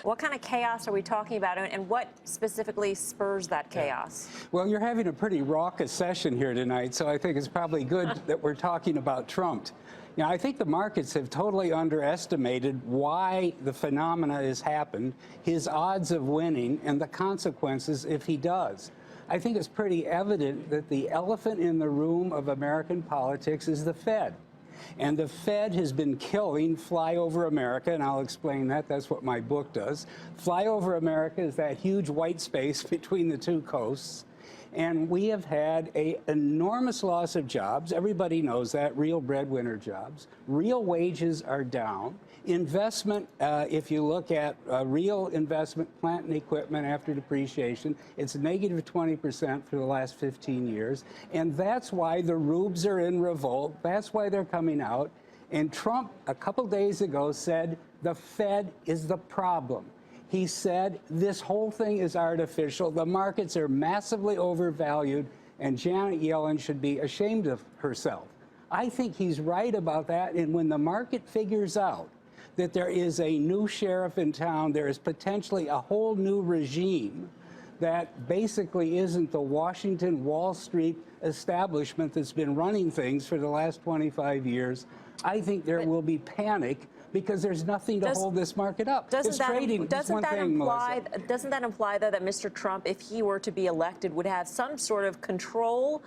What kind of chaos are we talking about, and what specifically spurs that chaos? Well, you're having a pretty raucous session here tonight, so I think it's probably good that we're talking about Trump. You know, I think the markets have totally underestimated why the phenomena has happened, his odds of winning, and the consequences if he does. I think it's pretty evident that the elephant in the room of American politics is the Fed. And the Fed has been killing flyover America, and I'll explain that. That's what my book does. Flyover America is that huge white space between the two coasts. And we have had an enormous loss of jobs. Everybody knows that, real breadwinner jobs. Real wages are down. Investment, if you look at real investment, plant and equipment after depreciation, it's negative 20% for the last 15 years. And that's why the rubes are in revolt. That's why they're coming out. And Trump, a couple days ago, said the Fed is the problem. He said this whole thing is artificial. The markets are massively overvalued, and Janet Yellen should be ashamed of herself. I think he's right about that. And when the market figures out that there is a new sheriff in town, there is potentially a whole new regime that basically isn't the Washington Wall Street establishment that's been running things for the last 25 years, I think there will be panic, because there's nothing to hold this market up. Doesn't that imply, though, that Mr. Trump, if he were to be elected, would have some sort of control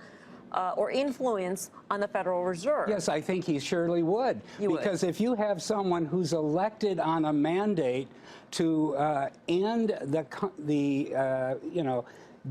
or influence on the Federal Reserve? Yes, I think he surely would. Because if you have someone who's elected on a mandate to end the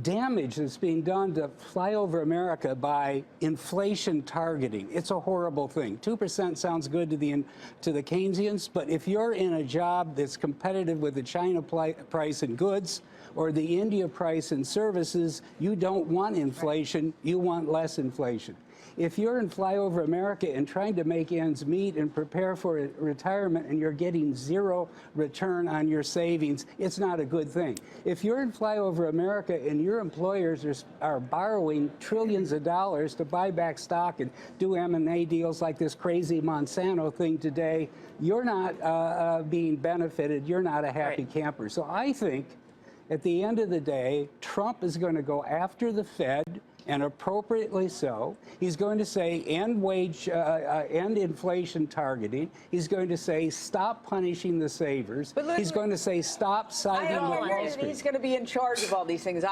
damage that's being done to flyover America by inflation targeting. It's a horrible thing. 2% sounds good to the Keynesians, but if you're in a job that's competitive with the China price in goods or the India price in services, you don't want inflation, you want less inflation. If you're in flyover America and trying to make ends meet and prepare for retirement and you're getting zero return on your savings, it's not a good thing. If you're in flyover America and your employers are borrowing trillions of dollars to buy back stock and do M&A deals like this crazy Monsanto thing today, you're not being benefited. You're not a happy camper. So I think at the end of the day, Trump is going to go after the Fed, and appropriately so. He's going to say end inflation targeting. He's going to say stop punishing the savers. He's going to say stop siding with Wall Street. He's going to be in charge of all these things.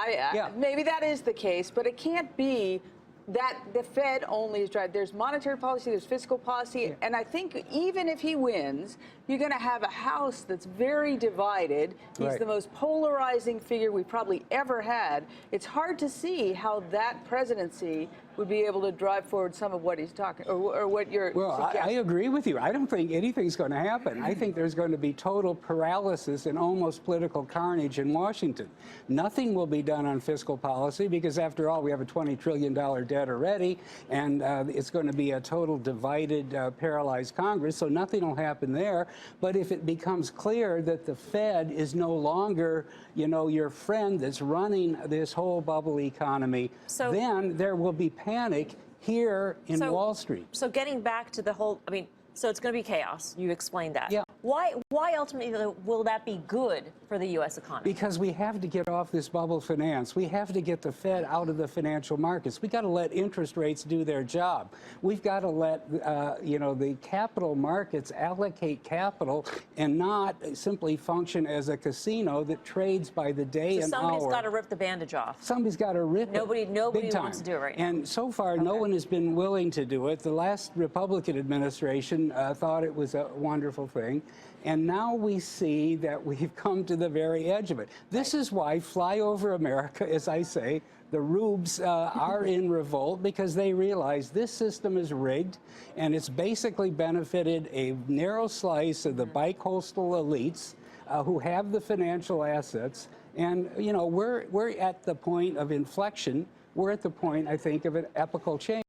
Maybe that is the case, but it can't be that the Fed only is driving. There's monetary policy, there's fiscal policy, and I think even if he wins, you're going to have a House that's very divided. He's the most polarizing figure we've probably ever had. It's hard to see how that presidency would be able to drive forward some of what he's talking, or what you're suggesting. I agree with you. I don't think anything's going to happen. I think there's going to be total paralysis and almost political carnage in Washington. Nothing will be done on fiscal policy because, after all, we have a $20 trillion debt already, and it's going to be a total divided, paralyzed Congress, so nothing will happen there. But if it becomes clear that the Fed is no longer, your friend that's running this whole bubble economy, then there will be panic here in Wall Street. So getting back to the whole, so it's going to be chaos. You explained that. Yeah. Why ultimately will that be good for the U.S. economy? Because we have to get off this bubble finance. We have to get the Fed out of the financial markets. We've got to let interest rates do their job. We've got to let, the capital markets allocate capital and not simply function as a casino that trades by the day and hour. Somebody's got to rip the bandage off. Somebody's got to rip it. Nobody wants to do it right now. And so far, no one has been willing to do it. The last Republican administration thought it was a wonderful thing. And now we see that we've come to the very edge of it. This is why flyover America, as I say, the rubes are in revolt, because they realize this system is rigged, and it's basically benefited a narrow slice of the bicoastal elites who have the financial assets. And, we're at the point of inflection. We're at the point, I think, of an epochal change.